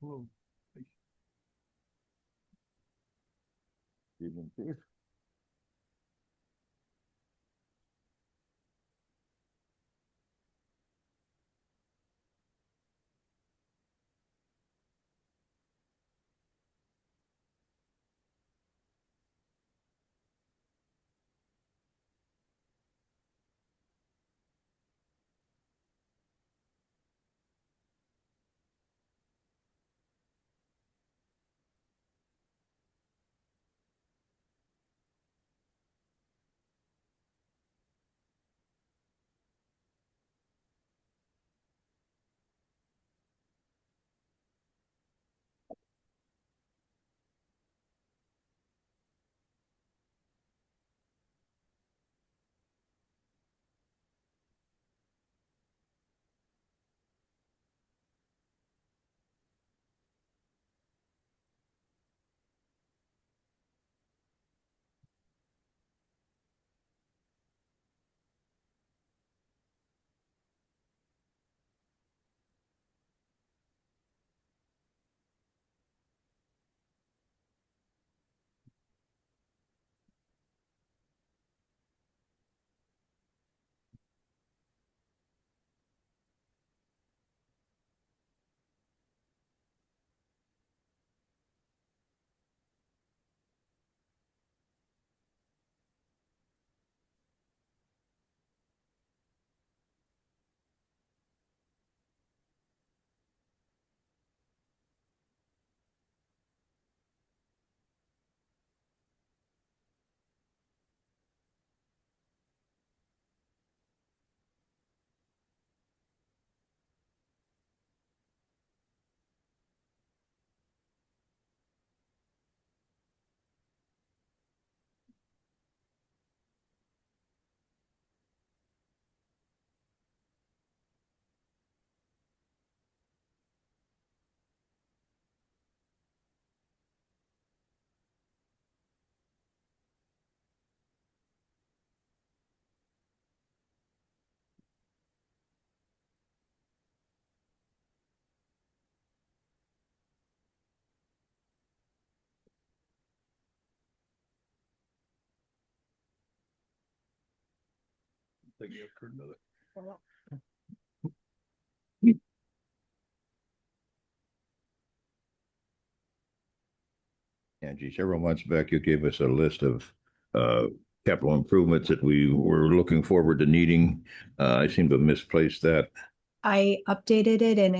Hello. Evening, Chief. Thank you for another. Angie, several months back, you gave us a list of capital improvements that we were looking forward to needing. I seem to have misplaced that. I updated it and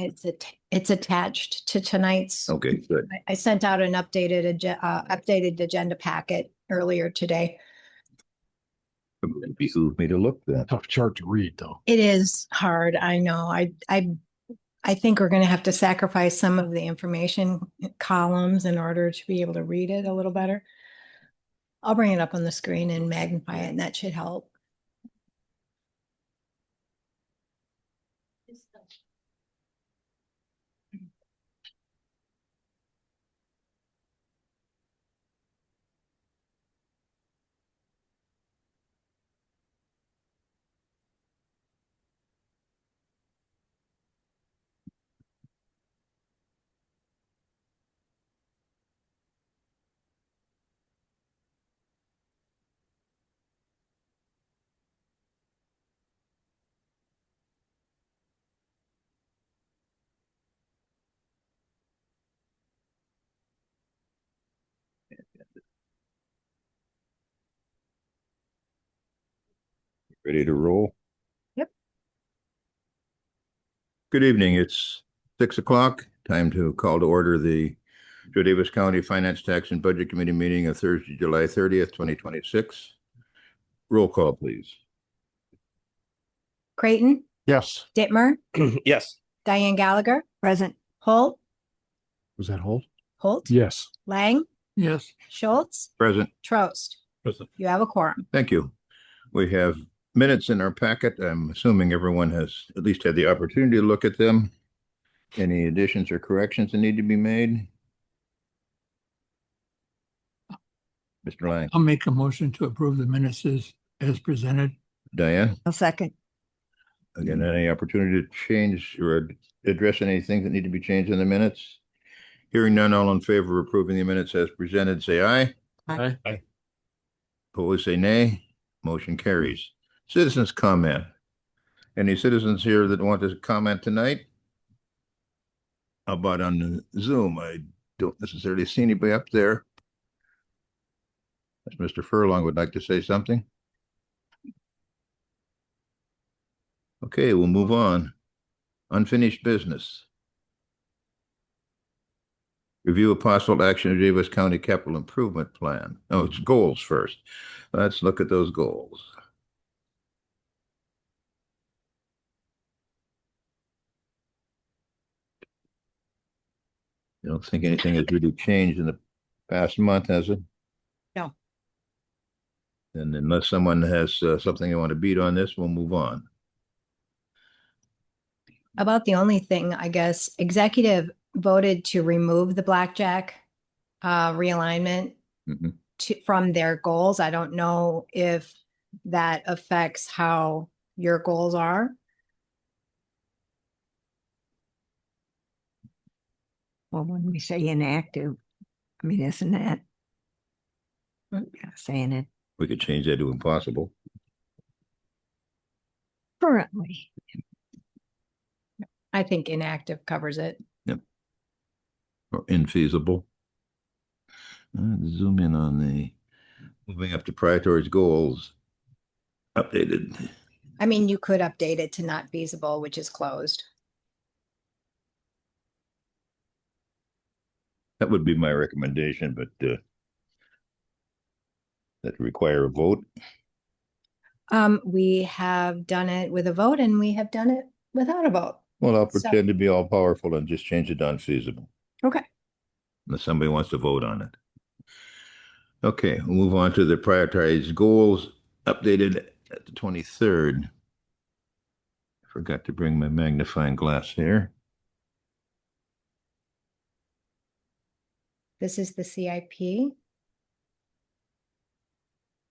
it's attached to tonight's. Okay, good. I sent out an updated agenda packet earlier today. It behooves me to look then. Tough chart to read, though. It is hard. I know. I think we're going to have to sacrifice some of the information columns in order to be able to read it a little better. I'll bring it up on the screen and magnify it, and that should help. Ready to roll? Yep. Good evening. It's 6 o'clock. Time to call to order the Joe Davis County Finance, Tax, and Budget Committee meeting of Thursday, July 30th, 2026. Roll call, please. Creighton, Yes. Dittmer, Yes. Diane Gallagher, present. Holt, Was that hold? Holt, Yes. Lang, Yes. Schultz, Present. Trost. Present. You have a quorum. Thank you. We have minutes in our packet. I'm assuming everyone has at least had the opportunity to look at them. Any additions or corrections that need to be made? Mr. Lang, I'll make a motion to approve the minutes as presented. Diane, A second. again, any opportunity to change or address anything that need to be changed in the minutes? Hearing none, all in favor of approving the minutes as presented, say aye. Aye. Opposed, say nay. Motion carries. Citizens comment. Any citizens here that want to comment tonight? How about on the Zoom? I don't necessarily see anybody up there. Mr. Furlong would like to say something. Okay, we'll move on. Unfinished business. Review of possible action of Davis County Capital Improvement Plan. Oh, it's goals first. Let's look at those goals. I don't think anything has really changed in the past month, has it? No. And unless someone has something they want to beat on this, we'll move on. About the only thing, I guess, executive voted to remove the blackjack realignment Mhm. from their goals. I don't know if that affects how your goals are. Well, when we say inactive, I mean, isn't that saying it We could change that to impossible. currently? I think inactive covers it. Or infeasible. Zoom in on the moving up to priorities goals. Updated. I mean, you could update it to not feasible, which is closed. That would be my recommendation, but that require a vote. We have done it with a vote and we have done it without a vote. Well, I'll So- pretend to be all powerful and just change it to unfeasible, Okay. unless somebody wants to vote on it. Okay, we'll move on to the prioritized goals updated at the 23rd. Forgot to bring my magnifying glass here. This is the CIP.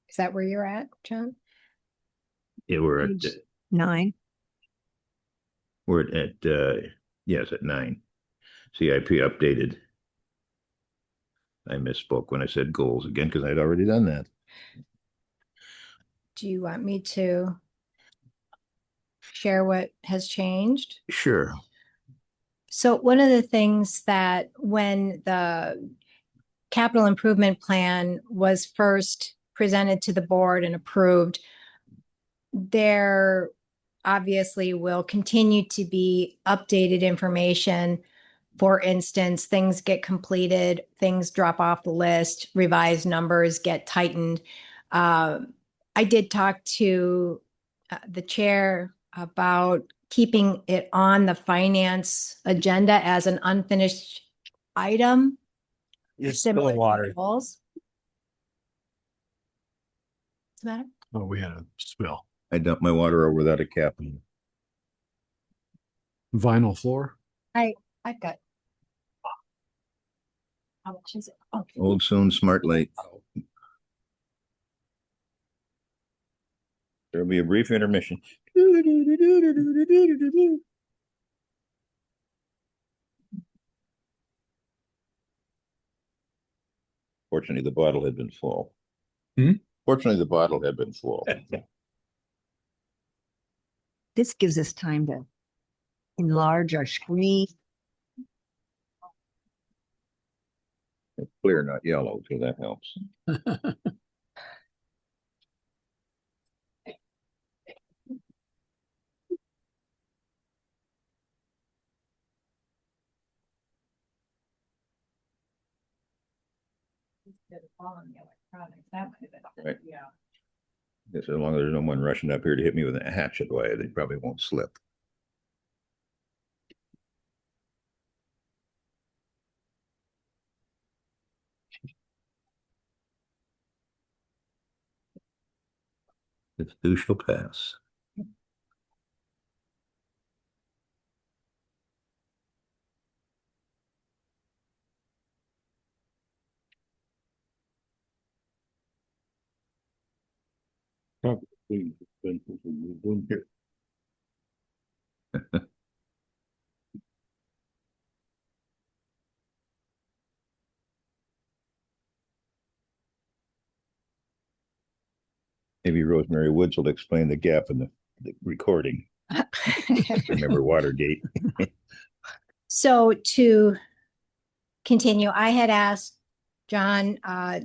Is that where you're at, John? Yeah, we're at, Page 9. yes, at 9. CIP updated. I misspoke when I said goals again, because I'd already done that. Do you want me to share what has changed? Sure. So one of the things that when the capital improvement plan was first presented to the board and approved, there obviously will continue to be updated information. For instance, things get completed, things drop off the list, revised numbers get tightened. I did talk to the chair about keeping it on the finance agenda as an unfinished item. It's similar still to water. goals. What's the matter? Oh, we had a spill. I dumped my water over without a cap. Vinyl floor. I've got. How much is it? Oh, Old soon, smart late. There'll be a brief intermission. Fortunately, the bottle had been full. Hmm? Fortunately, the bottle had been full. This gives us time to enlarge our screen. It's clear, not yellow, so that helps. instead of following the electronics, that might have been. Right. Yeah. Guess as long as there's no one rushing up here to hit me with a hatchet, why they probably won't slip. This too shall pass. Maybe Rosemary Woods will explain the gap in the recording. Remember Watergate? So to continue, I had asked John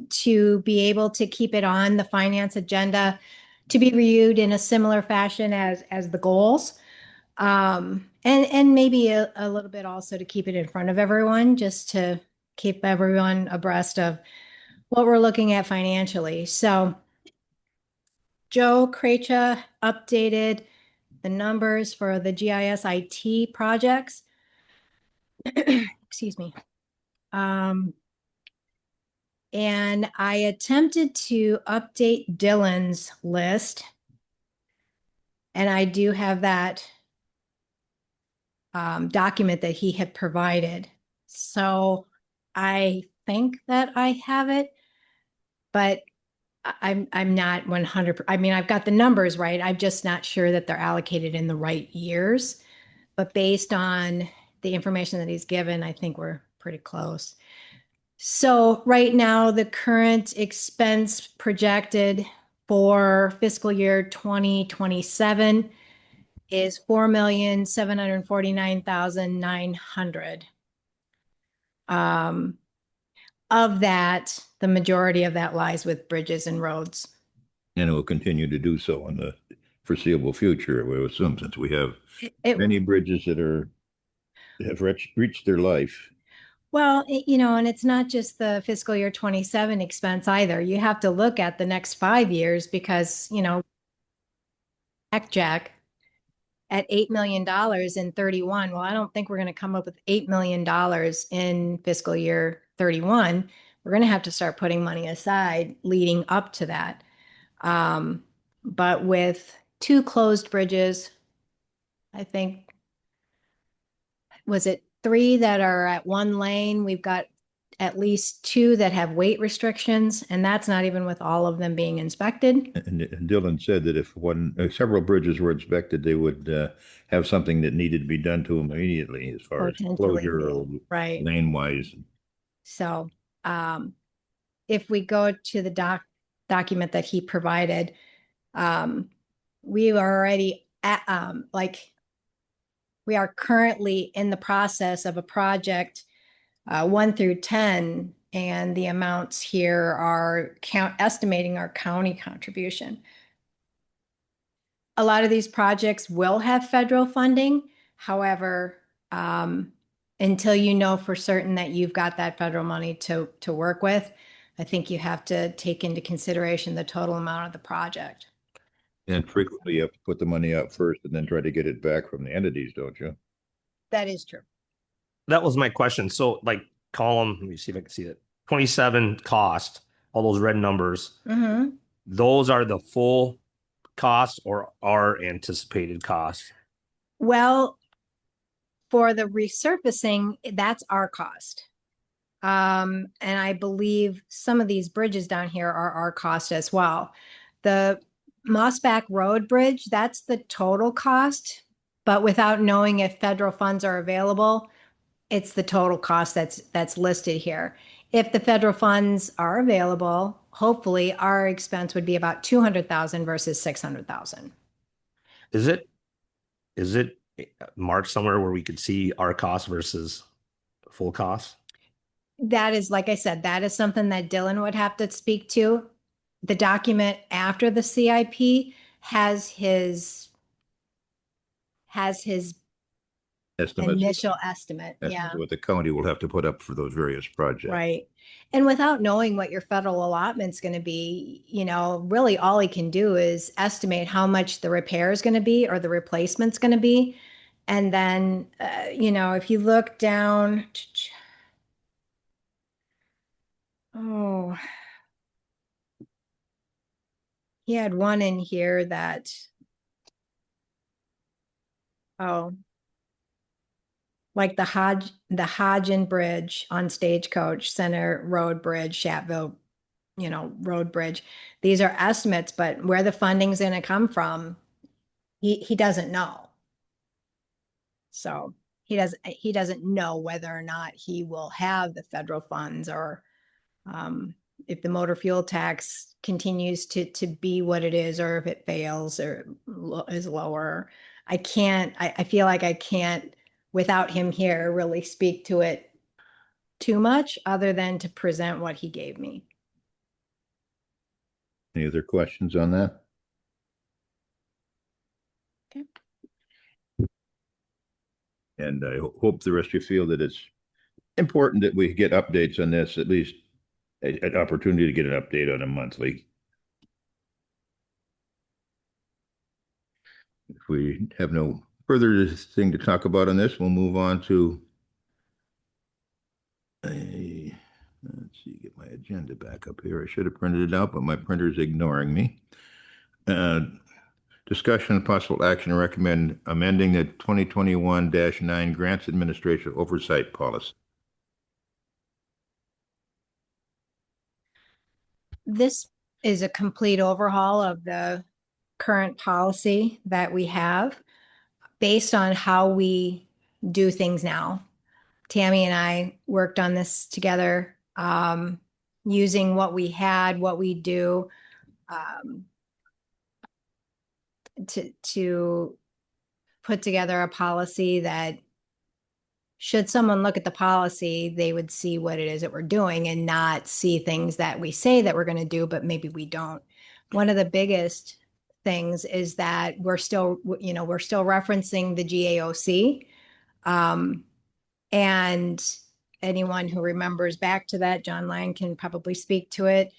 to be able to keep it on the finance agenda to be reviewed in a similar fashion as the goals. And maybe a little bit also to keep it in front of everyone, just to keep everyone abreast of what we're looking at financially. So Joe Krejcia updated the numbers for the GIS IT projects. Excuse me. And I attempted to update Dylan's list. And I do have that document that he had provided. So I think that I have it, but I'm not 100. I mean, I've got the numbers right. I'm just not sure that they're allocated in the right years. But based on the information that he's given, I think we're pretty close. So right now, the current expense projected for fiscal year 2027 is 4,749,900. Of that, the majority of that lies with bridges and roads. And it will continue to do so in the foreseeable future, we assume, since we have many bridges that have reached their life. Well, and it's not just the fiscal year 27 expense either. You have to look at the next 5 years because, Jack at $8 million in 31. Well, I don't think we're going to come up with $8 million in fiscal year 31. We're going to have to start putting money aside leading up to that. But with 2 closed bridges, I think, was it 3 that are at 1 lane? We've got at least 2 that have weight restrictions, and that's not even with all of them being inspected. And Dylan said that if several bridges were inspected, they would have something that needed to be done to them immediately as far as closure or right. lane wise. So if we go to the document that he provided, we are already at we are currently in the process of a project 1 through 10, and the amounts here are estimating our county contribution. A lot of these projects will have federal funding. However, until you know for certain that you've got that federal money to work with, I think you have to take into consideration the total amount of the project. And frequently you have to put the money out first and then try to get it back from the entities, don't you? That is true. That was my question. So like column, let me see if I can see it. 27 cost, all those red numbers. Mm-hmm. Those are the full costs or are anticipated costs? Well, for the resurfacing, that's our cost. And I believe some of these bridges down here are our cost as well. The Mossback Road Bridge, that's the total cost, but without knowing if federal funds are available, it's the total cost that's listed here. If the federal funds are available, hopefully our expense would be about 200,000 versus 600,000. Is it marked somewhere where we could see our cost versus full cost? That is, like I said, that is something that Dylan would have to speak to. The document after the CIP has his Estimates. initial estimate. That's what the county will have to put up for those various projects. Right. And without knowing what your federal allotment's going to be, really all he can do is estimate how much the repair is going to be or the replacement's going to be. And then, if you look down, he had one in here that, like the Hodgen Bridge on Stagecoach, Center Road Bridge, Shatville, Road Bridge. These are estimates, but where the funding's going to come from, he doesn't know. So he doesn't know whether or not he will have the federal funds or, if the motor fuel tax continues to be what it is, or if it fails or is lower. I feel like I can't, without him here, really speak to it too much other than to present what he gave me. Any other questions on that? Okay. And I hope the rest of you feel that it's important that we get updates on this, at least an opportunity to get an update on a monthly. If we have no further thing to talk about on this, we'll move on to let's see, get my agenda back up here. I should have printed it out, but my printer's ignoring me. Discussion and possible action to recommend amending the 2021-9 Grants Administration Oversight Policy. This is a complete overhaul of the current policy that we have based on how we do things now. Tammy and I worked on this together, using what we had, what we do, to put together a policy that, should someone look at the policy, they would see what it is that we're doing and not see things that we say that we're going to do, but maybe we don't. One of the biggest things is that we're still referencing the GAOC. And anyone who remembers back to that, John Lang can probably speak to it.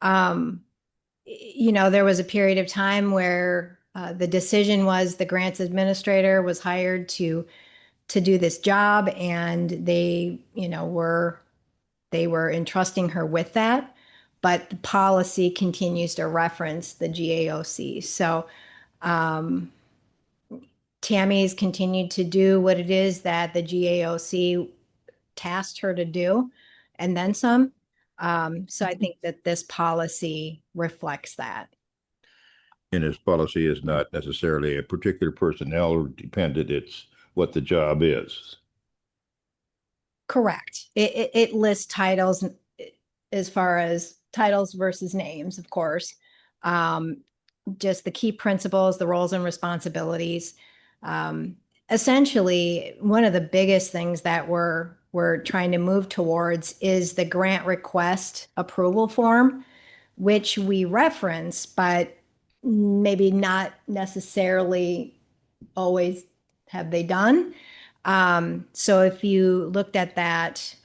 There was a period of time where the decision was the grants administrator was hired to do this job, and they were entrusting her with that, but the policy continues to reference the GAOC. So Tammy's continued to do what it is that the GAOC tasked her to do, and then some. So I think that this policy reflects that. And his policy is not necessarily a particular personnel or dependent, it's what the job is. Correct. It lists titles as far as titles versus names, of course. Just the key principles, the roles and responsibilities. Essentially, one of the biggest things that we're trying to move towards is the grant request approval form, which we reference, but maybe not necessarily always have they done. So if you looked at that,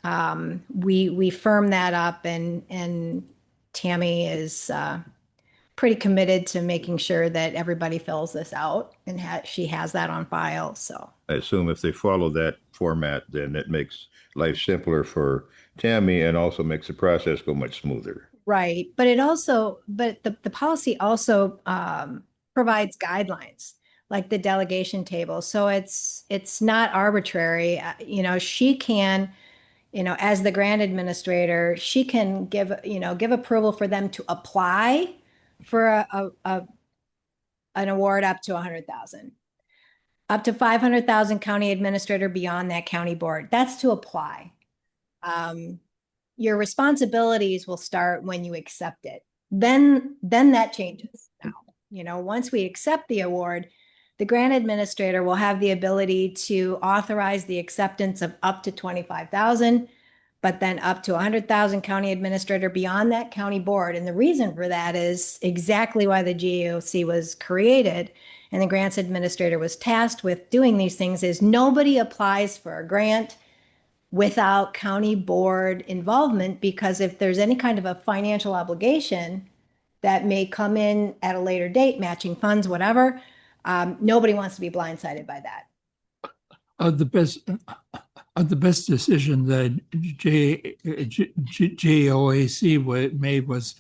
we firm that up, and Tammy is pretty committed to making sure that everybody fills this out, and she has that on file. So I assume if they follow that format, then it makes life simpler for Tammy and also makes the process go much smoother. right, but the policy also provides guidelines, like the delegation table. So it's not arbitrary. She can, as the grant administrator, she can give approval for them to apply for an award up to 100,000, up to 500,000 county administrator, beyond that county board. That's to apply. Your responsibilities will start when you accept it. Then that changes now. Once we accept the award, the grant administrator will have the ability to authorize the acceptance of up to 25,000, but then up to 100,000 county administrator, beyond that county board. And the reason for that is exactly why the GAOC was created and the grants administrator was tasked with doing these things, is nobody applies for a grant without county board involvement, because if there's any kind of a financial obligation that may come in at a later date, matching funds, whatever, nobody wants to be blindsided by that. The best decision that GOAC made was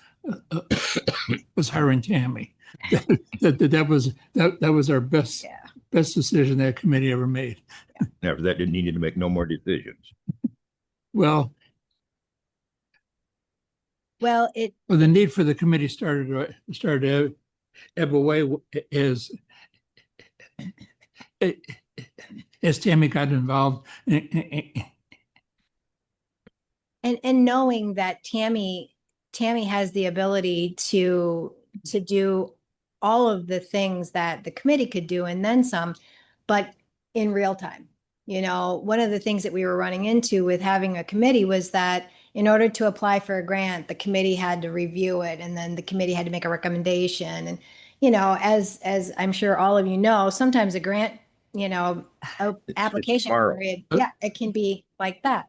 hiring Tammy. That was our best decision that committee ever made. After that, they needed to make no more decisions. Well, the need for the committee started to ebb away as Tammy got involved. And knowing that Tammy Tammy has the ability to do all of the things that the committee could do and then some, but in real time. You know, one of the things that we were running into with having a committee was that in order to apply for a grant, the committee had to review it, and then the committee had to make a recommendation. And, you know, as I'm sure all of you know, sometimes a grant, you know, application tomorrow. period, yeah, it can be like that.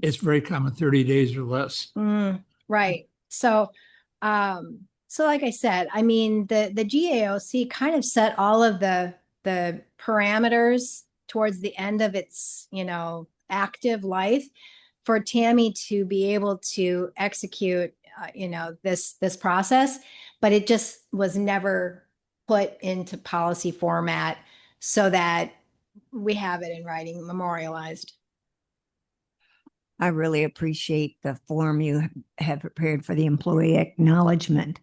It's very common, 30 days or less. Right. So, so like I said, I mean, the GAOC kind of set all of the parameters towards the end of its, you know, active life for Tammy to be able to execute, you know, this process, but it just was never put into policy format so that we have it in writing, memorialized. I really appreciate the form you have prepared for the employee acknowledgement,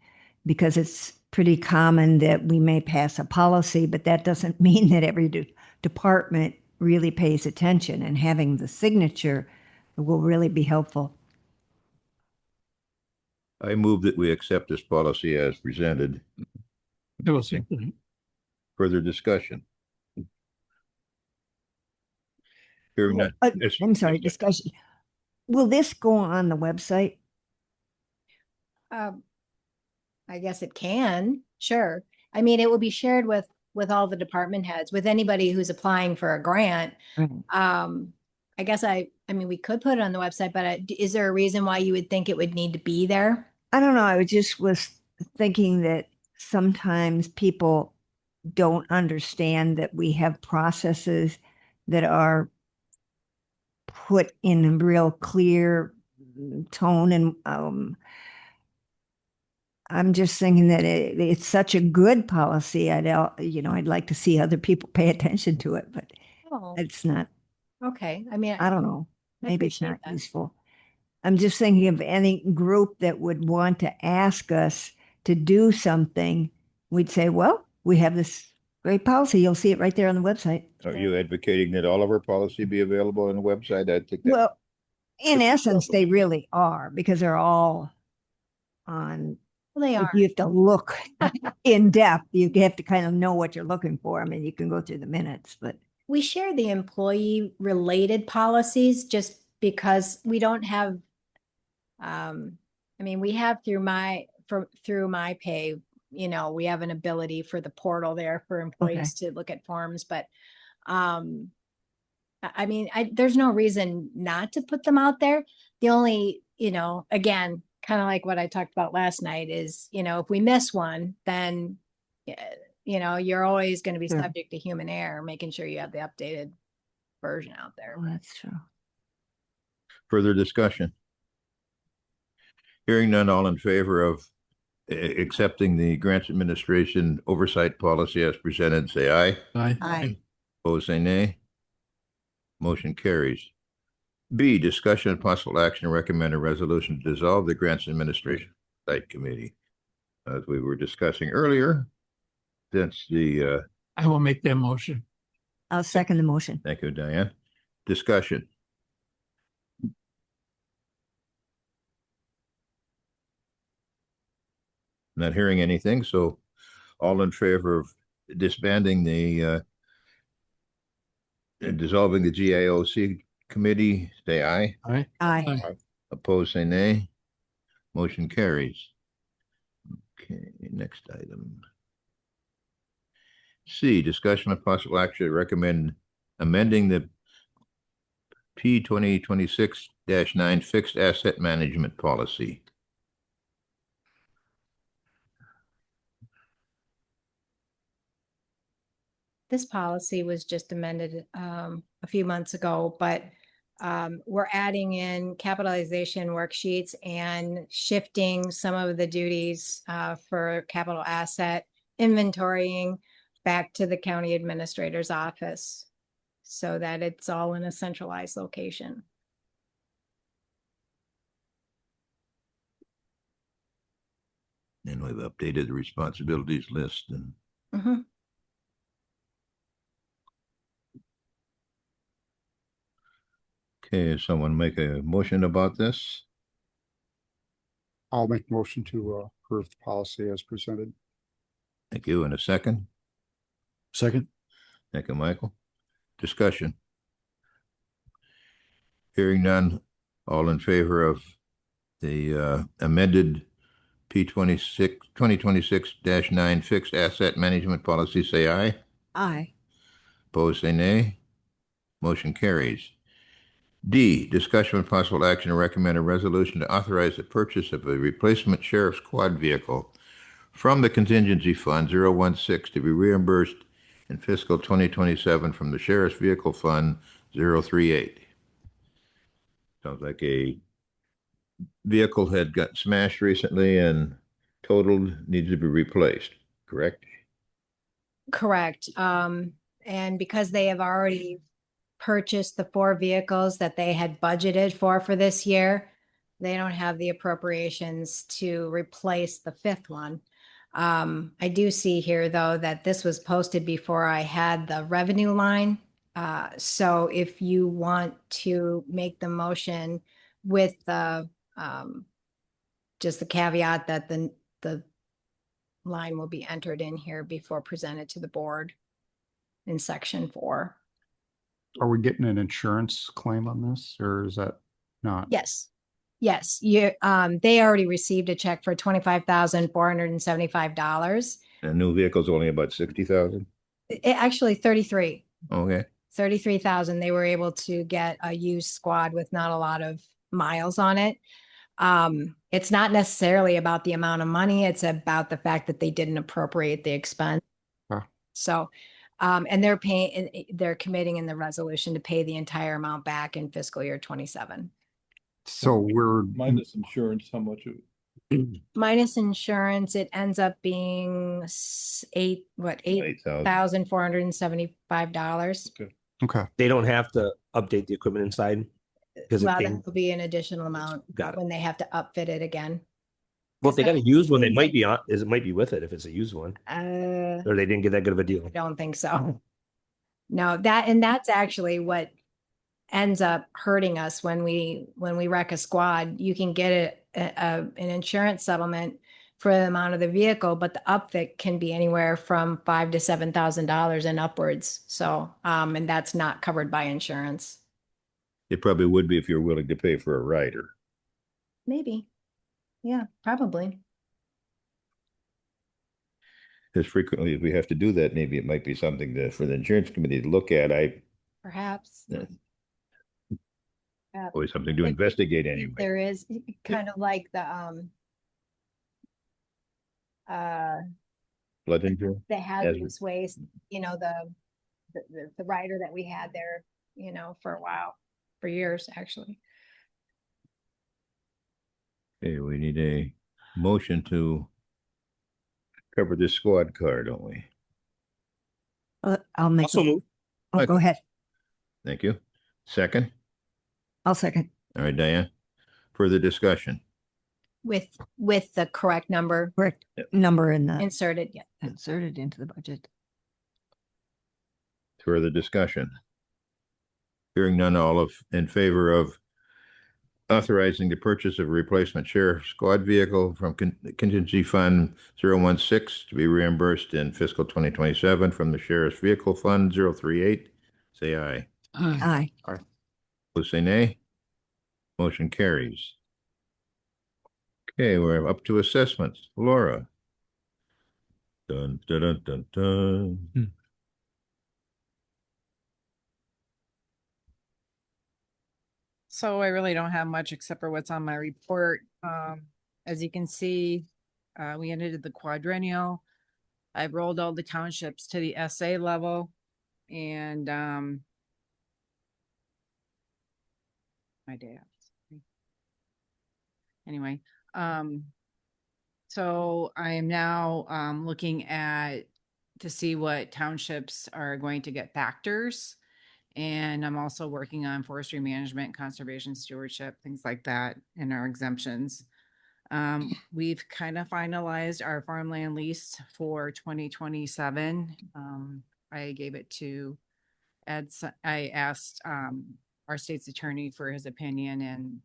because it's pretty common that we may pass a policy, but that doesn't mean that every department really pays attention, and having the signature will really be helpful. I move that we accept this policy as presented. I will say, Further discussion? Hearing none. Yes, I'm sorry, yes, discussion. Will this go on the website? I guess it can, sure. I mean, it will be shared with all the department heads, with anybody who's applying for a grant. Right. I guess I mean, we could put it on the website, but is there a reason why you would think it would need to be there? I don't know. I just was thinking that sometimes people don't understand that we have processes that are put in a real clear tone. And I'm just thinking that it's such a good policy. I'd like to see other people pay attention to it, but Oh, it's not, okay. I mean, I don't know. I Maybe it's appreciate not that. useful. I'm just thinking of any group that would want to ask us to do something. We'd say, well, we have this great policy. You'll see it right there on the website. Are you advocating that all of our policy be available on the website? I think that Well, in essence, they really are, because they're all on. Well, they If are. you have to look in depth, you have to kind of know what you're looking for. I mean, you can go through the minutes, but We share the employee related policies just because we don't have, I mean, we have through my pay, you know, we have an ability for the portal there for employees to look at forms, but, I mean, there's no reason not to put them out there. The only, you know, again, kind of like what I talked about last night is, you know, if we miss one, then, you know, you're always going to be Sure. subject to human error, making sure you have the updated version out there. oh, that's true. further discussion? Hearing none, all in favor of accepting the grants administration oversight policy as presented, say aye. Aye. Opposed, say nay. Motion carries. B, discussion and possible action to recommend a resolution to dissolve the grants administration site committee. As we were discussing earlier, since the, I will make that motion. I'll second the motion. thank you, Diane. Discussion. Not hearing anything, so all in favor of disbanding dissolving the GAOC committee, say aye. Aye. Aye. Opposed, say nay. Motion carries. Okay, next item. C, discussion of possible action to recommend amending the P 2026-9 fixed asset management policy. This policy was just amended a few months ago, but we're adding in capitalization worksheets and shifting some of the duties for capital asset inventorying back to the county administrator's office so that it's all in a centralized location. And we've updated the responsibilities list and Mhm. okay, someone make a motion about this? I'll make a motion to approve the policy as presented. Thank you. And a second? Second. Thank you, Michael. Discussion. Hearing none, all in favor of the amended P 2026-9 fixed asset management policy, say aye. Aye. Opposed, say nay. Motion carries. D, discussion with possible action to recommend a resolution to authorize the purchase of a replacement sheriff squad vehicle from the contingency fund 016 to be reimbursed in fiscal 2027 from the sheriff's vehicle fund 038. Sounds like a vehicle had got smashed recently and totaled, needs to be replaced, correct? Correct. And because they have already purchased the 4 vehicles that they had budgeted for this year, they don't have the appropriations to replace the 5th one. I do see here though that this was posted before I had the revenue line. So if you want to make the motion with the just the caveat that the line will be entered in here before presented to the board in section 4. Are we getting an insurance claim on this, or is that not? Yes. Yes, you, they already received a check for $25,475. And new vehicle's only about 60,000? Actually 33. Okay. 33,000. They were able to get a used squad with not a lot of miles on it. It's not necessarily about the amount of money. It's about the fact that they didn't appropriate the expense. Huh. So, and they're paying, they're committing in the resolution to pay the entire amount back in fiscal year 27. So we're Minus insurance, how much of Minus insurance, it ends up being $8,475. okay. They don't have to update the equipment inside because Well, it that came. will be an additional amount Got it. when they have to upfit it again. Well, if they got a used one, they might be on. It might be with it if it's a used one, I or they didn't get that good of a deal. don't think so. No, that's actually what ends up hurting us when we wreck a squad. You can get an insurance settlement for the amount of the vehicle, but the upfit can be anywhere from $5,000 to $7,000 and upwards. So, and that's not covered by insurance. It probably would be if you're willing to pay for a rider. Maybe. Yeah, probably. Because frequently, if we have to do that, maybe it might be something that for the insurance committee to look at. Perhaps. Always something to investigate anyway. There is kind of like Flood insurance? the hazardous waste, the rider that we had there, for a while, for years, actually. Okay, we need a motion to cover this squad car, don't we? I'll make. Also move. Oh, go ahead. Thank you. Second? I'll second. All right, Diane. Further discussion? With the correct number Correct number in the inserted, yeah. inserted into the budget. Further discussion? Hearing none, all in favor of authorizing the purchase of a replacement sheriff squad vehicle from contingency fund 016 to be reimbursed in fiscal 2027 from the sheriff's vehicle fund 038, say aye. Aye. Opposed, say nay. Motion carries. Okay, we're up to assessments. Laura. Dun, dun, dun, dun, dun. So I really don't have much except for what's on my report. As you can see, we ended the quadrennial. I've rolled all the townships to the SA level and my dad. Anyway, so I am now looking at to see what townships are going to get factors. And I'm also working on forestry management, conservation stewardship, things like that in our exemptions. We've kind of finalized our farmland lease for 2027. I gave it to Ed. I asked our state's attorney for his opinion, and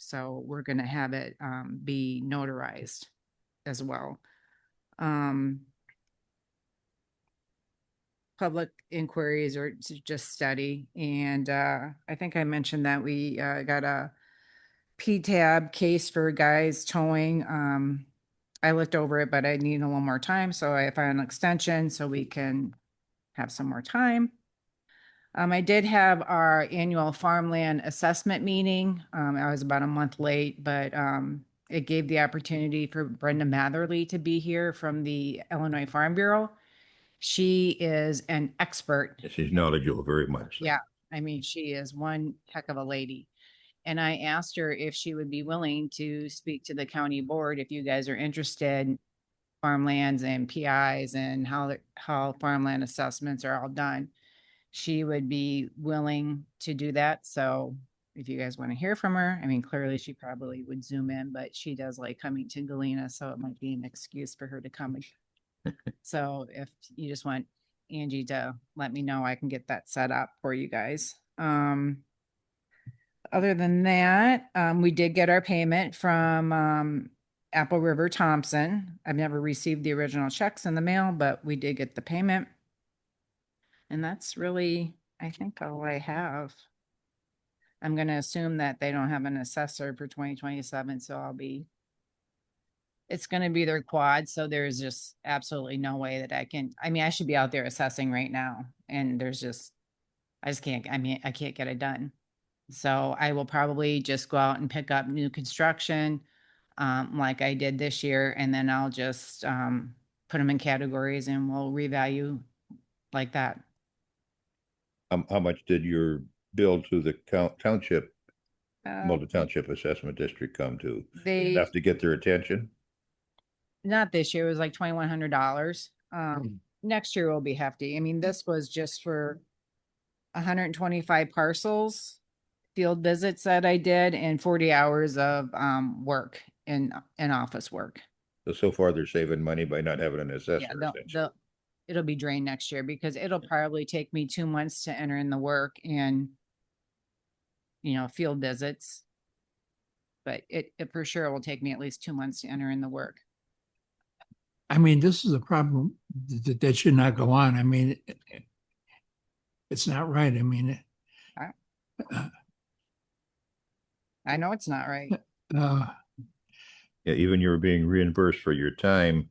So we're gonna have it be notarized as well. Public inquiries are just steady, and I think I mentioned that we got a P-tab case for guys towing. I looked over it, but I need a little more time, so I found an extension so we can have some more time. I did have our annual farmland assessment meeting. I was about a month late, but it gave the opportunity for Brenda Matherly to be here from the Illinois Farm Bureau. She is an expert. She's knowledgeable very much. Yeah, I mean, she is one heck of a lady. And I asked her if she would be willing to speak to the county board if you guys are interested in farmlands and PIs and how farmland assessments are all done. She would be willing to do that. So if you guys want to hear from her, I mean, clearly she probably would Zoom in, but she does like coming to Galena, so it might be an excuse for her to come. So if you just want Angie to let me know, I can get that set up for you guys. Other than that, we did get our payment from Apple River Thompson. I've never received the original checks in the mail, but we did get the payment. And that's really, I think, all I have. I'm going to assume that they don't have an assessor for 2027, so it's going to be their quad. So there's just absolutely no way that I should be out there assessing right now. And I just can't, I can't get it done. So I will probably just go out and pick up new construction, like I did this year. And then I'll just put them in categories and we'll revalue like that. How much did your bill to the township, Uh, the township assessment district come to? They, Enough to get their attention? not this year, it was like $2,100. Next year will be hefty. I mean, this was just for 125 parcels, field visits that I did, and 40 hours of work in office work. So far they're saving money by not having an assessor. Yeah, essentially. it'll be drained next year because it'll probably take me 2 months to enter in the work and, field visits. But it for sure will take me at least 2 months to enter in the work. I mean, this is a problem that should not go on. I mean, it's not right. I mean, I know it's not right. Yeah, even you're being reimbursed for your time.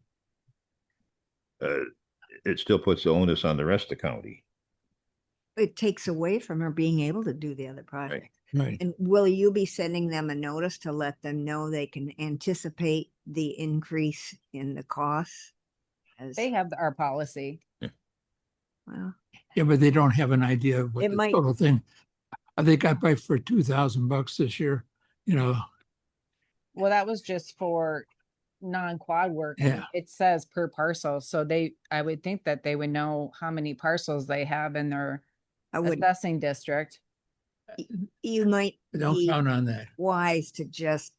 It still puts the onus on the rest of the county. It takes away from her being able to do the other project. right. And will you be sending them a notice to let them know they can anticipate the increase in the costs? They have our policy. Well, Yeah, but they don't have an idea of what It the might- total thing. They got by for $2,000 this year, Well, that was just for non-quad work. Yeah. It says per parcel. So I would think that they would know how many parcels they have in their I would, assessing district. you might don't be count on that. wise to just,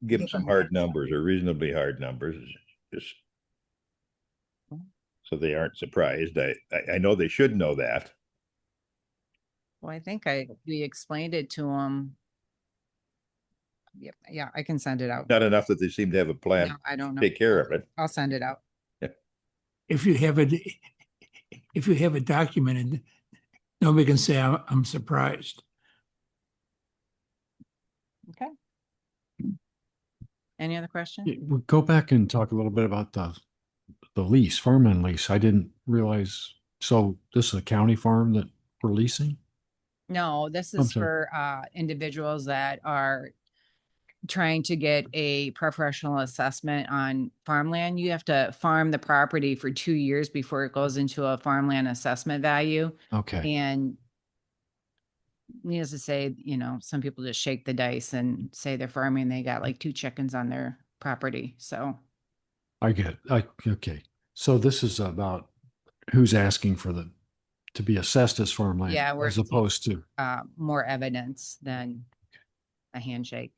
Give them Give some them hard that. numbers or reasonably hard numbers. Just so they aren't surprised. I know they should know that. Well, I think we explained it to them. Yep. Yeah, I can send it out. Not enough that they seem to have a plan No, I don't to know. take care of it. I'll send it out. If you have it documented, nobody can say I'm surprised. Okay. Any other questions? We'll go back and talk a little bit about the lease, farmland lease. I didn't realize. So this is a county farm that we're leasing? No, this I'm is sorry. for individuals that are trying to get a professional assessment on farmland. You have to farm the property for 2 years before it goes into a farmland assessment value. Okay. And needless to say, some people just shake the dice and say they're farming. They got like 2 chickens on their property. So I get it. Okay. So this is about who's asking to be assessed as farmland. Yeah, we're- as opposed to. more evidence than a handshake.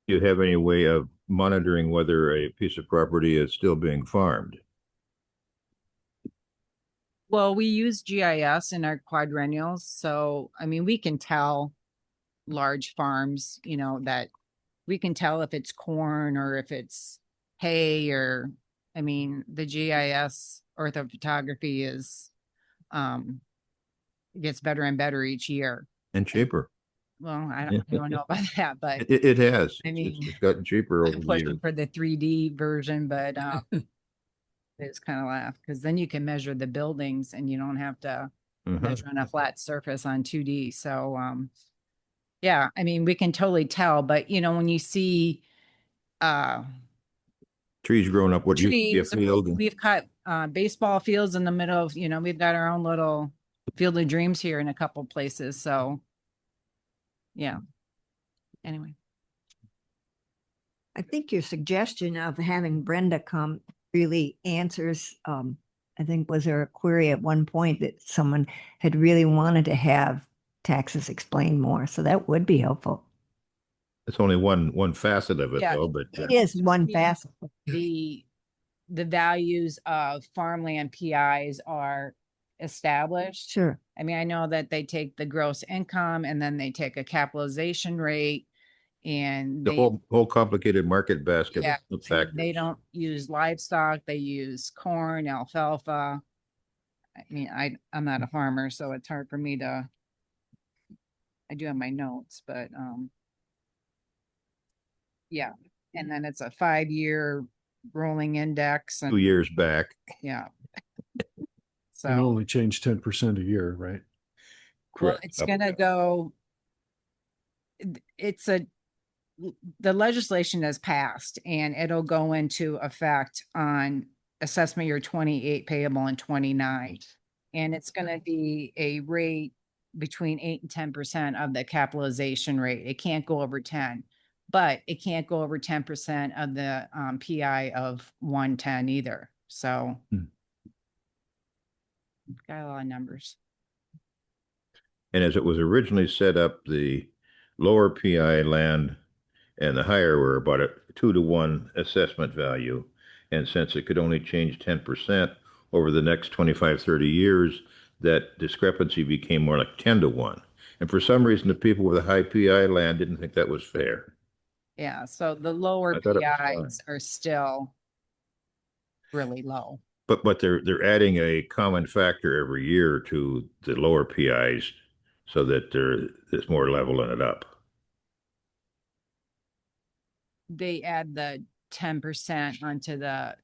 Do you have any way of monitoring whether a piece of property is still being farmed? Well, we use GIS in our quadrennials. So, I mean, we can tell large farms, that we can tell if it's corn or if it's hay or, I mean, the GIS orthophotography is, gets better and better each year. And cheaper. Well, I don't know about that, but It has. I mean, It's gotten cheaper over I'm the pushing years. for the 3D version, but it's kind of laugh because then you can measure the buildings and you don't have to Mhm. measure on a flat surface on 2D. So yeah, I mean, we can totally tell, but when you see Trees growing up, what used to be a trees, field. we've cut baseball fields in the middle of, we've got our own little Field of Dreams here in a couple places. So yeah. Anyway. I think your suggestion of having Brenda come really answers, I think was there a query at one point that someone had really wanted to have taxes explained more. So that would be helpful. It's only one facet of it Yeah. though, but It is one facet. The values of farmland PIs are established. Sure. I mean, I know that they take the gross income and then they take a capitalization rate and the whole complicated market basket yeah, of factors. they don't use livestock, they use corn, alfalfa. I mean, I'm not a farmer, so it's hard for me to, I do have my notes, but yeah. And then it's a 5-year rolling index 2 and years back. yeah. And So only change 10% a year, right? well, Correct. it's gonna go, it's the legislation has passed and it'll go into effect on assessment year 28 payable in 29. And it's gonna be a rate between 8 and 10% of the capitalization rate. It can't go over 10, but it can't go over 10% of the PI of 110 either. So got a lot of numbers. And as it was originally set up, the lower PI land and the higher were about a 2-to-1 assessment value. And since it could only change 10% over the next 25, 30 years, that discrepancy became more like 10-to-1. And for some reason, the people with the high PI land didn't think that was fair. Yeah, so the lower I thought it was PIs are still really low. But they're adding a common factor every year to the lower PIs so that it's more leveling it up. They add the 10% onto the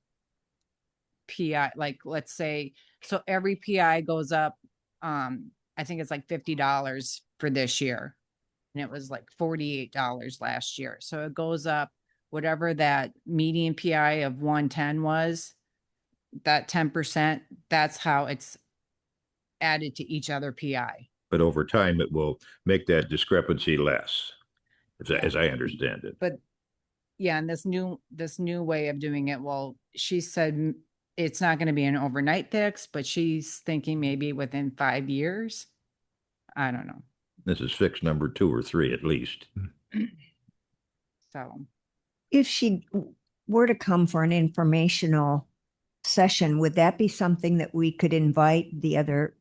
PI, like let's say, so every PI goes up, I think it's like $50 for this year. And it was like $48 last year. So it goes up whatever that median PI of 110 was, that 10%, that's how it's added to each other PI. But over time, it will make that discrepancy less, as I understand it. But yeah, and this new way of doing it, well, she said it's not going to be an overnight fix, but she's thinking maybe within 5 years. I don't know. This is fix number 2 or 3 at least. So If she were to come for an informational session, would that be something that we could invite the other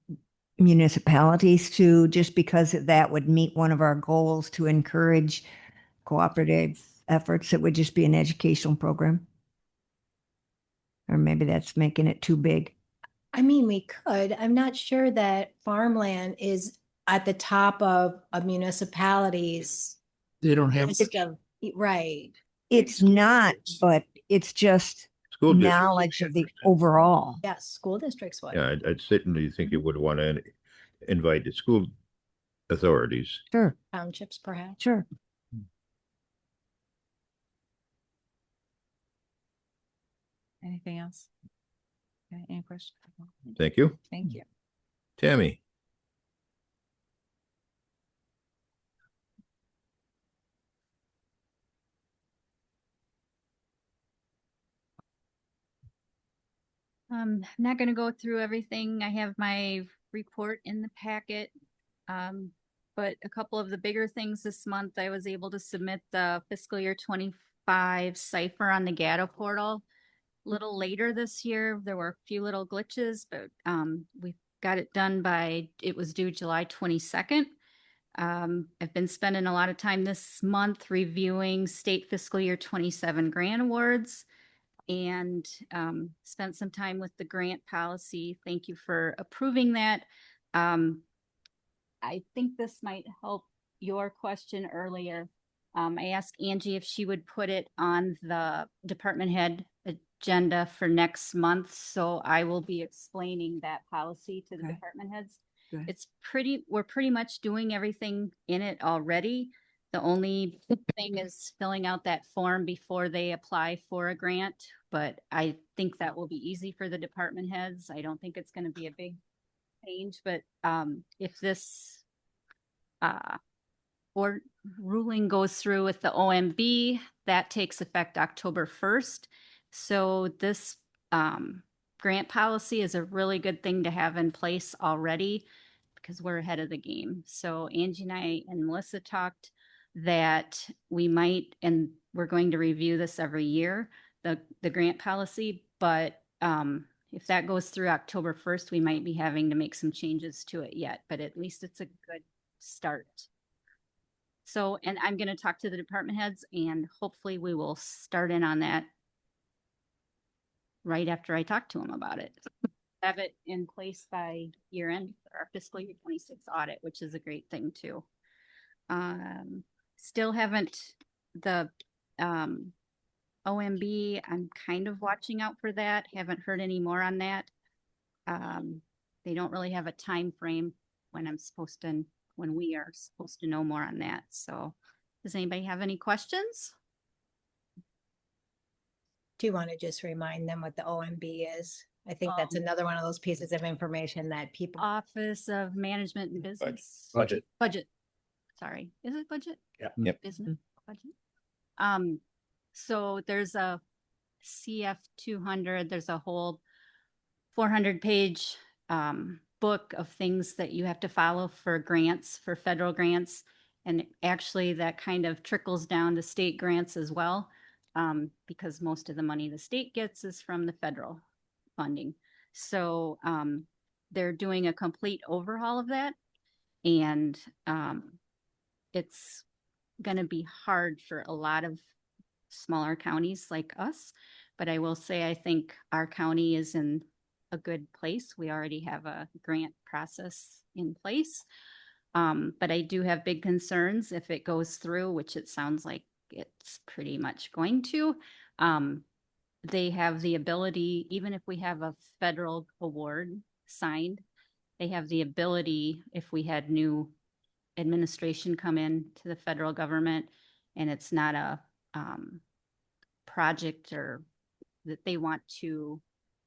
municipalities to, just because that would meet one of our goals to encourage cooperative efforts? It would just be an educational program. Or maybe that's making it too big. I mean, we could. I'm not sure that farmland is at the top of a municipality's They don't have, list of, right. It's not, but it's just School districts. knowledge of the overall. Yes, school districts would. Yeah, I'd certainly think you would want to invite the school authorities. Sure, Townships, perhaps. sure. anything else? Okay, any questions? Thank you. Thank you. Tammy. I'm not going to go through everything. I have my report in the packet. But a couple of the bigger things this month, I was able to submit the fiscal year 25 cipher on the GATA portal. A little later this year, there were a few little glitches, but we got it done it was due July 22nd. I've been spending a lot of time this month reviewing state fiscal year 27 grant awards and spent some time with the grant policy. Thank you for approving that. I think this might help your question earlier. I asked Angie if she would put it on the department head agenda for next month. So I will be explaining that policy to the Okay. department heads. Good. We're pretty much doing everything in it already. The only thing is filling out that form before they apply for a grant, but I think that will be easy for the department heads. I don't think it's going to be a big change, but if this or ruling goes through with the OMB, that takes effect October 1st. So this grant policy is a really good thing to have in place already because we're ahead of the game. So Angie and I and Melissa talked that we might, and we're going to review this every year, the grant policy, but if that goes through October 1st, we might be having to make some changes to it yet, but at least it's a good start. So, and I'm going to talk to the department heads and hopefully we will start in on that right after I talk to them about it. Have it in place by year end for our fiscal year 26 audit, which is a great thing too. Still haven't the OMB. I'm kind of watching out for that. Haven't heard any more on that. They don't really have a time frame when we are supposed to know more on that. So does anybody have any questions? Do you want to just remind them what the OMB is? I think that's another one of those pieces of information that people. Office of Management and Business. Budget. Sorry, is it budget? Yeah. Yep. Business budget. So there's a CF 200. There's a whole 400-page book of things that you have to follow for grants, for federal grants. And actually that kind of trickles down to state grants as well, because most of the money the state gets is from the federal funding. So they're doing a complete overhaul of that. And it's going to be hard for a lot of smaller counties like us. But I will say, I think our county is in a good place. We already have a grant process in place. But I do have big concerns if it goes through, which it sounds like it's pretty much going to. They have the ability, even if we have a federal award signed, they have the ability, if we had new administration come in to the federal government and it's not a project or that they want to,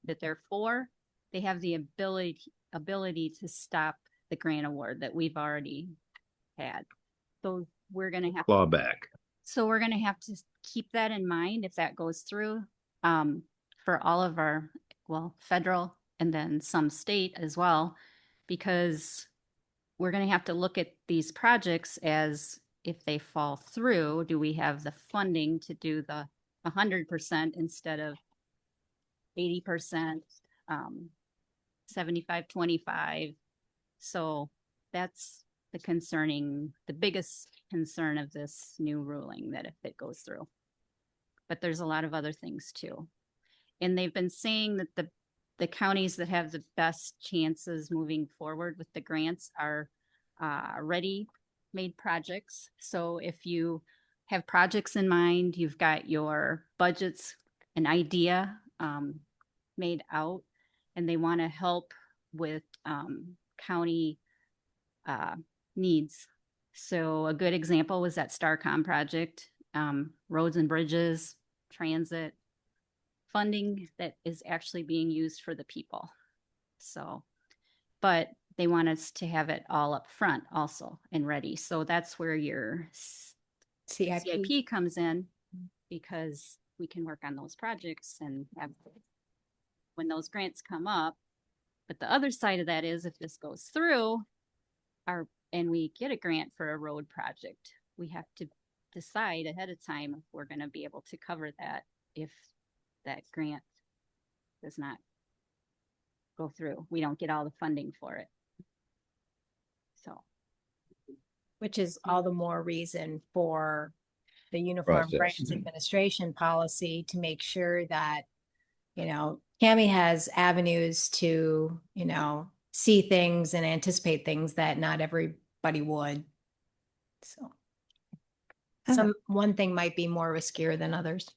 that they're for, they have the ability to stop the grant award that we've already had. So we're going to have Claw back. So we're going to have to keep that in mind if that goes through for all of our, well, federal and then some state as well, because we're going to have to look at these projects as if they fall through, do we have the funding to do the 100% instead of 80%, 75-25. So that's the biggest concern of this new ruling, that if it goes through. But there's a lot of other things too. And they've been saying that the counties that have the best chances moving forward with the grants are ready-made projects. So if you have projects in mind, you've got your budgets, an idea made out, and they want to help with county needs. So a good example was that StarCom project, roads and bridges, transit, funding that is actually being used for the people. So, but they want us to have it all up front also and ready. So that's where your CIP comes in, because we can work on those projects and have when those grants come up. But the other side of that is if this goes through and we get a grant for a road project, we have to decide ahead of time if we're going to be able to cover that if that grant does not go through. We don't get all the funding for it. So Which is all the more reason for the Uniform Process. Grants Administration policy to make sure that, Tammy has avenues to, see things and anticipate things that not everybody would. So one thing might be more riskier than others.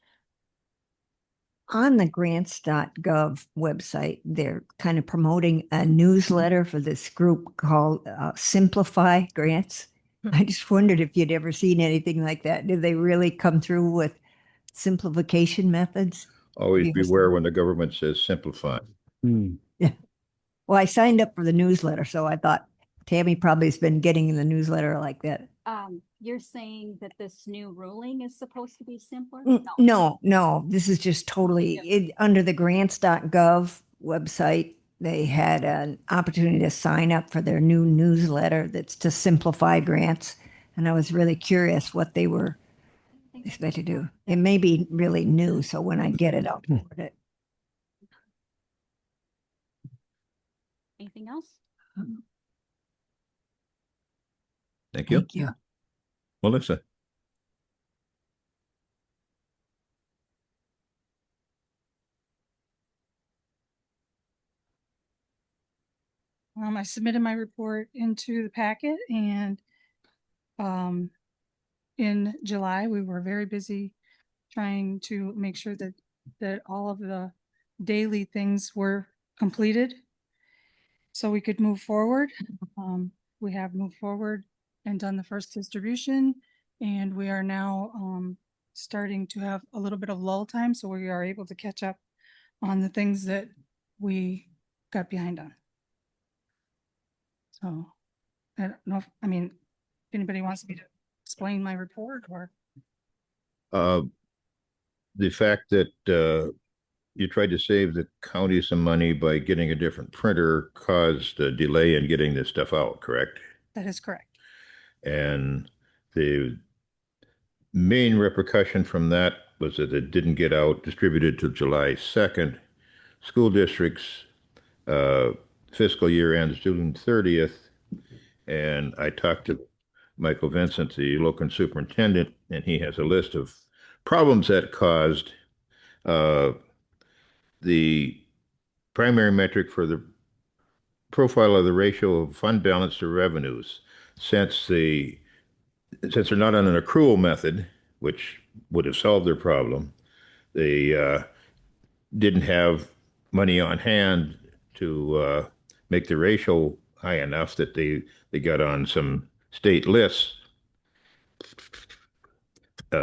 On the grants.gov website, they're kind of promoting a newsletter for this group called Simplify Grants. I just wondered if you'd ever seen anything like that. Did they really come through with simplification methods? Always Yes. beware when the government says simplify. Yeah. Well, I signed up for the newsletter, so I thought Tammy probably has been getting the newsletter like that. You're saying that this new ruling is supposed to be simpler? No, this is just totally under the grants.gov website. They had an opportunity to sign up for their new newsletter that's to simplify grants. And I was really curious what they were expected to do. It may be really new, so when I get it, I'll forward it. Anything else? Thank you. Thank you. Melissa. I submitted my report into the packet, and in July, we were very busy trying to make sure that all of the daily things were completed so we could move forward. We have moved forward and done the first distribution, and we are now starting to have a little bit of lull time, so we are able to catch up on the things that we got behind on. So I don't know if anybody wants me to explain my report or. The fact that you tried to save the county some money by getting a different printer caused a delay in getting this stuff out, correct? That is correct. And the main repercussion from that was that it didn't get out distributed till July 2nd. School districts fiscal year ends June 30th. And I talked to Michael Vincent, the local superintendent, and he has a list of problems that caused the primary metric for the profile of the ratio of fund balance to revenues. Since they're not on an accrual method, which would have solved their problem, they didn't have money on hand to make the ratio high enough that they got on some state lists,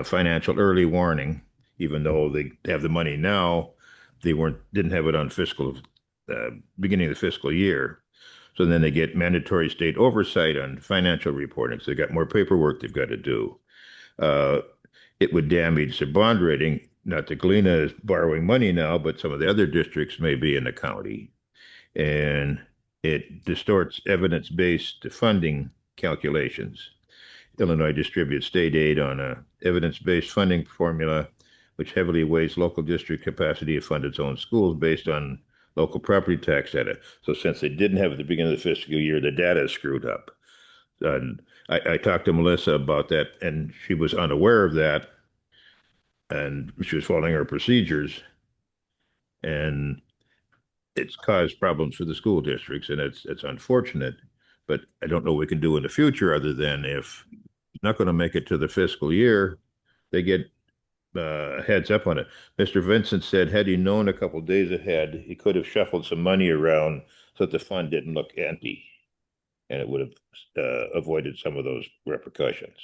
financial early warning, even though they have the money now, they didn't have it on beginning of the fiscal year. So then they get mandatory state oversight on financial reporting. So they got more paperwork they've got to do. It would damage the bond rating. Not that Galena is borrowing money now, but some of the other districts may be in the county. And it distorts evidence-based funding calculations. Illinois distributes state aid on a evidence-based funding formula, which heavily weighs local district capacity to fund its own schools based on local property tax data. So since they didn't have it at the beginning of the fiscal year, the data is screwed up. And I talked to Melissa about that, and she was unaware of that, and she was following her procedures. And it's caused problems for the school districts, and it's unfortunate, but I don't know what we can do in the future other than if it's not going to make it to the fiscal year, they get heads up on it. Mr. Vincent said had he known a couple of days ahead, he could have shuffled some money around so that the fund didn't look empty, and it would have avoided some of those repercussions.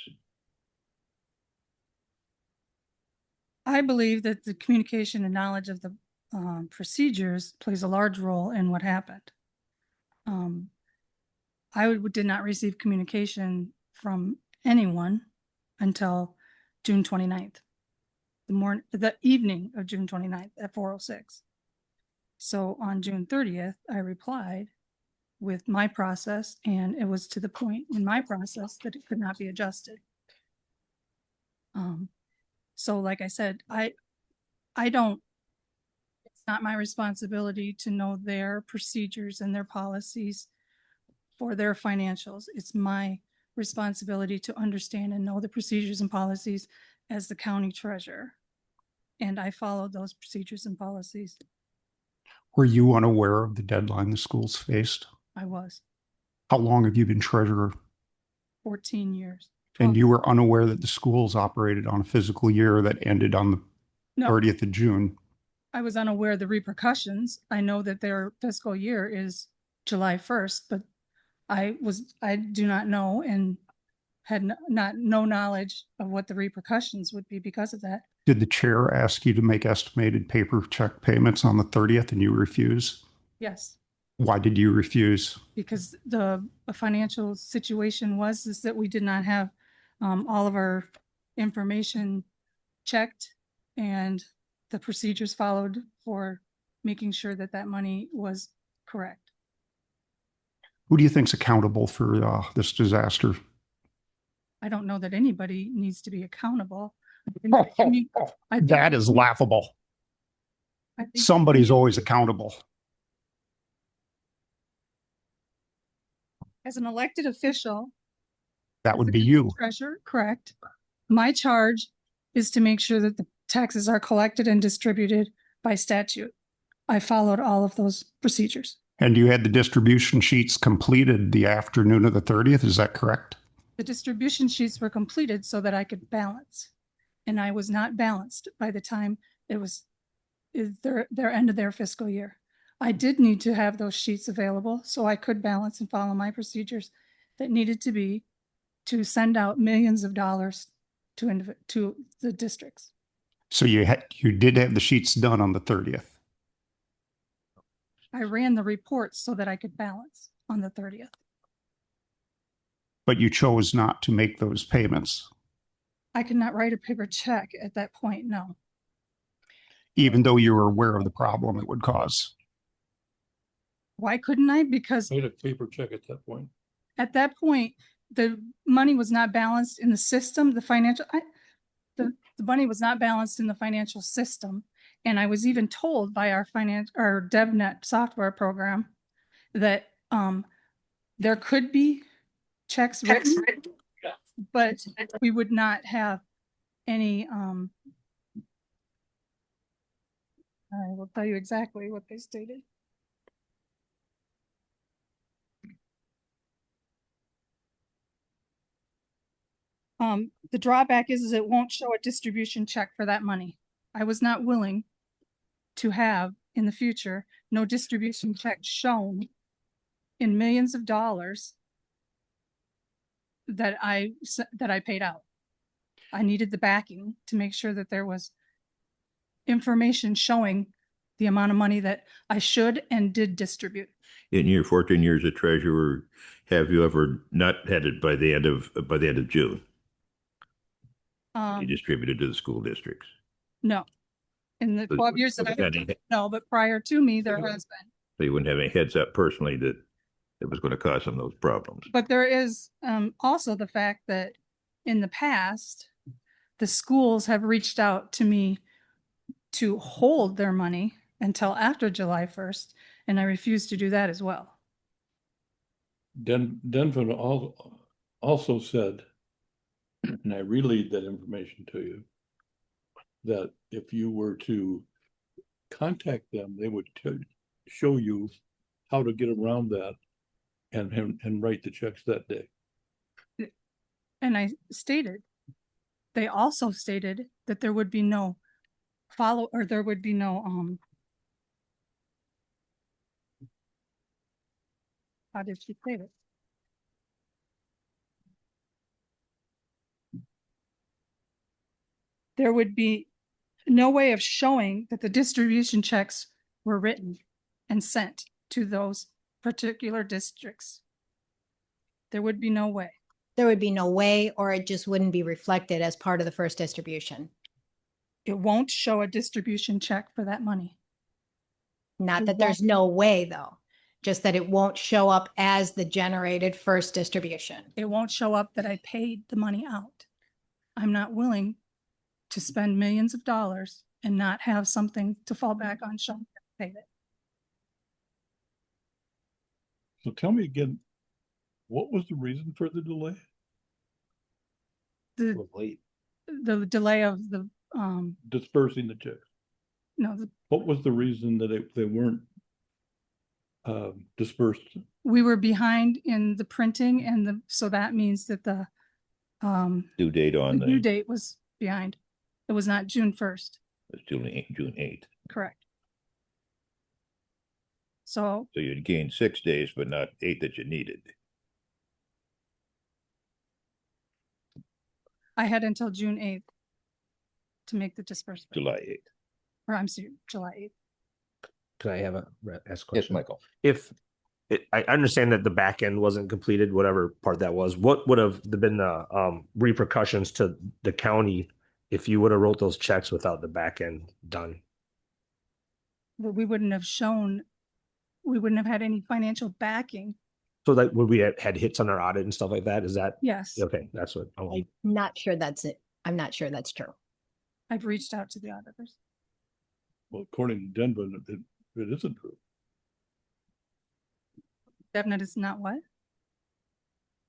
I believe that the communication and knowledge of the procedures plays a large role in what happened. I did not receive communication from anyone until June 29th, the evening of June 29th at 4:06. So on June 30th, I replied with my process, and it was to the point in my process that it could not be adjusted. So like I said, I don't, it's not my responsibility to know their procedures and their policies for their financials. It's my responsibility to understand and know the procedures and policies as the county treasurer. And I followed those procedures and policies. Were you unaware of the deadline the schools faced? I was How long have you been treasurer? 14 years. And 12 you were unaware that the schools operated on a fiscal year that ended on the No, 30th of June? I was unaware of the repercussions. I know that their fiscal year is July 1st, but I do not know and had no knowledge of what the repercussions would be because of that. Did the chair ask you to make estimated paper check payments on the 30th and you refuse? Yes, Why did you refuse? because the financial situation is that we did not have all of our information checked and the procedures followed for making sure that that money was correct. Who do you think's accountable for this disaster? I don't know that anybody needs to be accountable. I mean, I think- That is laughable. I think- Somebody's always accountable. As an elected official, That as would the be county you. treasurer, correct. My charge is to make sure that the taxes are collected and distributed by statute. I followed all of those procedures. And you had the distribution sheets completed the afternoon of the 30th, is that correct? The distribution sheets were completed so that I could balance. And I was not balanced by the time it was their end of their fiscal year. I did need to have those sheets available so I could balance and follow my procedures that needed to be to send out millions of dollars to the districts. So you did have the sheets done on the 30th. I ran the reports so that I could balance on the 30th. But you chose not to make those payments, I could not write a paper check at that point, no. even though you were aware of the problem it would cause. Why couldn't I? Because Made a paper check at that point. at that point, the money was not balanced in the system, the money was not balanced in the financial system. And I was even told by our DevNet software program that there could be checks written, but we would not have any, I will tell you exactly what they stated. The drawback is it won't show a distribution check for that money. I was not willing to have in the future no distribution check shown in millions of dollars that I paid out. I needed the backing to make sure that there was information showing the amount of money that I should and did distribute. In your 14 years as treasurer, have you ever not had it by the end of June? You distributed to the school districts. No. In the 12 years that I've no, but prior to me, there has been. So you wouldn't have any heads up personally that it was going to cause some of those problems. But there is also the fact that in the past, the schools have reached out to me to hold their money until after July 1st, and I refuse to do that as well. Denvin also said, and I relayed that information to you, that if you were to contact them, they would show you how to get around that and write the checks that day. And they also stated that there would be no there would be no, how did she say it? There would be no way of showing that the distribution checks were written and sent to those particular districts. There would be no way. There would be no way, or it just wouldn't be reflected as part of the first distribution. It won't show a distribution check for that money. Not It that there's won't. no way, though, just that it won't show up as the generated first distribution. It won't show up that I paid the money out. I'm not willing to spend millions of dollars and not have something to fall back on showing that I paid it. So tell me again, what was the reason for the delay? the, Wait, the delay of the, Dispersing the checks. no, What was the reason that they weren't dispersed? we were behind in the printing so that means that the Due date on the due the, date was behind. It was not June 1st, it's June 8th. correct? So So you'd gain 6 days, but not 8 that you needed. I had until June 8th to make the disbursement, July 8th. or I'm sorry, July 8th. can I have ask a Yes, question? Michael. If I understand that the back end wasn't completed, whatever part that was, what would have been the repercussions to the county if you would have wrote those checks without the back end done? But we wouldn't have had any financial backing. So that would we have had hits on our audit and stuff like that? Is that Yes, okay? That's what I want. I'm not sure that's it. I'm not sure that's true. I've reached out to the auditors. Well, according to Denver, it isn't true. DevNet is not what?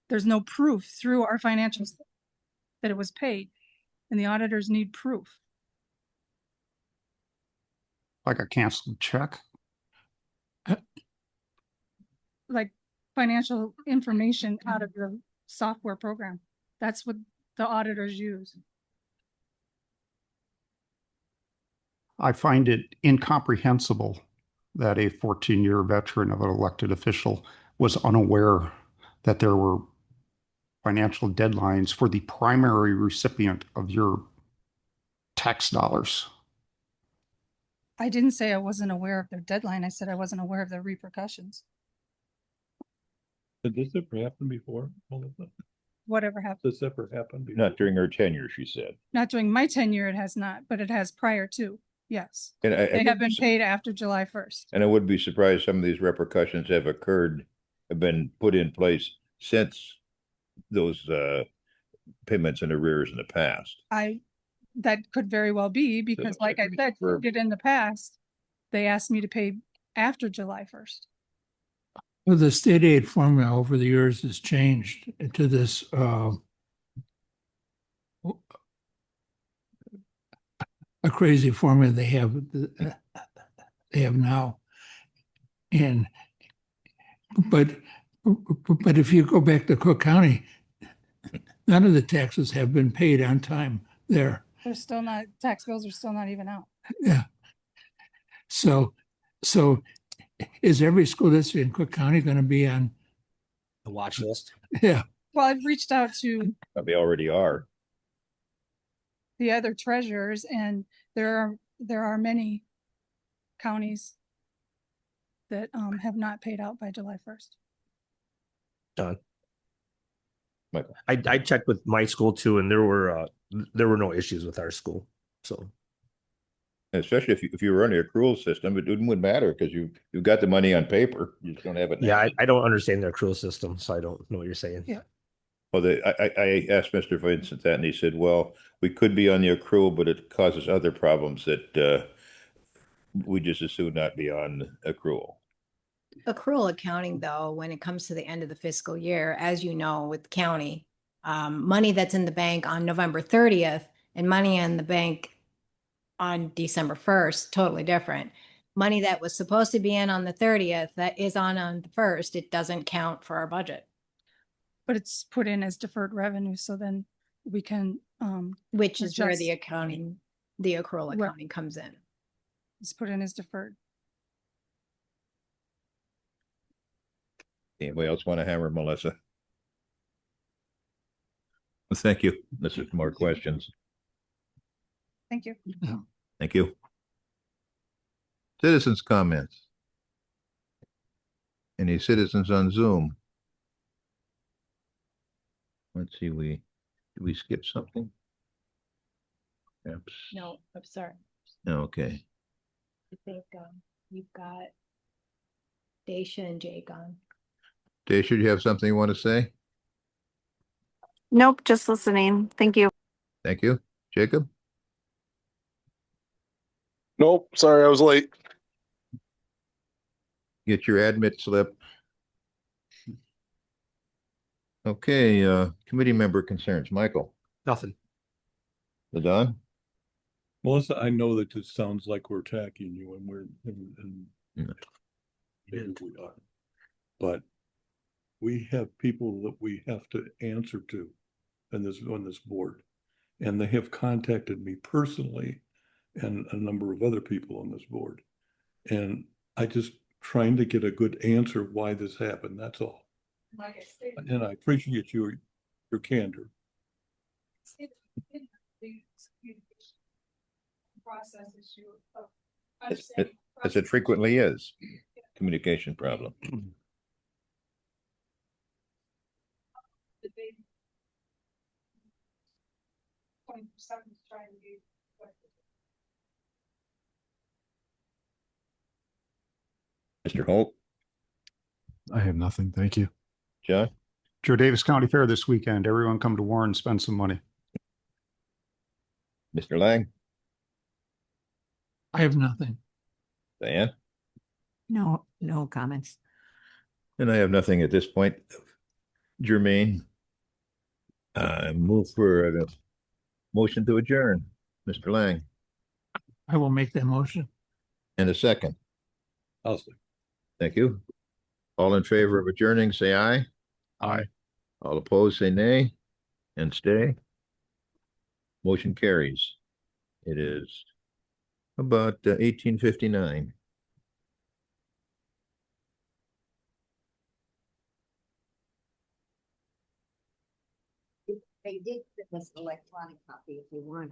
There's no proof through our financials that it was paid, and the auditors need proof. Like a canceled check? Like financial information out of your software program. That's what the auditors use. I find it incomprehensible that a 14-year veteran of an elected official was unaware that there were financial deadlines for the primary recipient of your tax dollars. I didn't say I wasn't aware of their deadline. I said I wasn't aware of their repercussions. Did this ever happen before, Melissa? Whatever happened. Did this ever happen before? Not during her tenure, she said. Not during my tenure, it has not, but it has prior to. Yes. And They have been paid after July 1st. And I would be surprised some of these repercussions have been put in place since those payments in arrears in the past. That could very well be because like I said, did in the past, they asked me to pay after July 1st. Well, the state aid formula over the years has changed to this a crazy formula they have now. And but if you go back to Cook County, none of the taxes have been paid on time there. They're still not, tax bills are still not even out. Yeah. So is every school district in Cook County going to be on? The watch list. Yeah. Well, I've reached out to They already are. the other treasurers and there are many counties that have not paid out by July 1st. Done. Michael. I checked with my school too, and there were no issues with our school. So And especially if you were on the accrual system, it wouldn't matter because you've got the money on paper. You just don't have it. yeah, I don't understand their accrual system, so I don't know what you're saying. Yeah. Well, I asked Mr. Vincent that and he said, well, we could be on the accrual, but it causes other problems that we just as soon not be on accrual. Accrual accounting, though, when it comes to the end of the fiscal year, as you know, with county, money that's in the bank on November 30th and money in the bank on December 1st, totally different. Money that was supposed to be in on the 30th that is on the 1st, it doesn't count for our budget. But it's put in as deferred revenue, so then we can Which is where the adjust. the accrual Right. accounting comes in. It's put in as deferred. Anybody else want to hammer Melissa? Thank you. This is more questions. Thank you. Thank you. Citizens' comments. Any citizens on Zoom? Let's see, did we skip something? Perhaps. No, I'm sorry. Okay. I think you've got Daisha and Jake on. Daisha, do you have something you want to say? Nope, just listening. Thank you. Thank you. Jacob? Nope, sorry, I was late. Get your admit slip. Okay, committee member concerns. Michael? Nothing. Don? Melissa, I know that this sounds like we're attacking you and No. maybe we are. But we have people that we have to answer to on this board. And they have contacted me personally and a number of other people on this board. And I just trying to get a good answer why this happened. That's all. And I appreciate your candor. Process issue of As it frequently is, communication problem. the big 20% is trying to be. Mr. Holt, I have nothing. Thank you. John, Joe Davis County Fair this weekend. Everyone come to Warren and spend some money. Mr. Lang, I have nothing. Diane, No, no comments. and I have nothing at this point. Jermaine, move for a motion to adjourn. Mr. Lang, I will make that motion. and a second. I'll say. Thank you. All in favor of adjourning, say aye. Aye. All opposed, say nay, and stay. Motion carries. It is about 18:59. They did give us electronic copy if you want.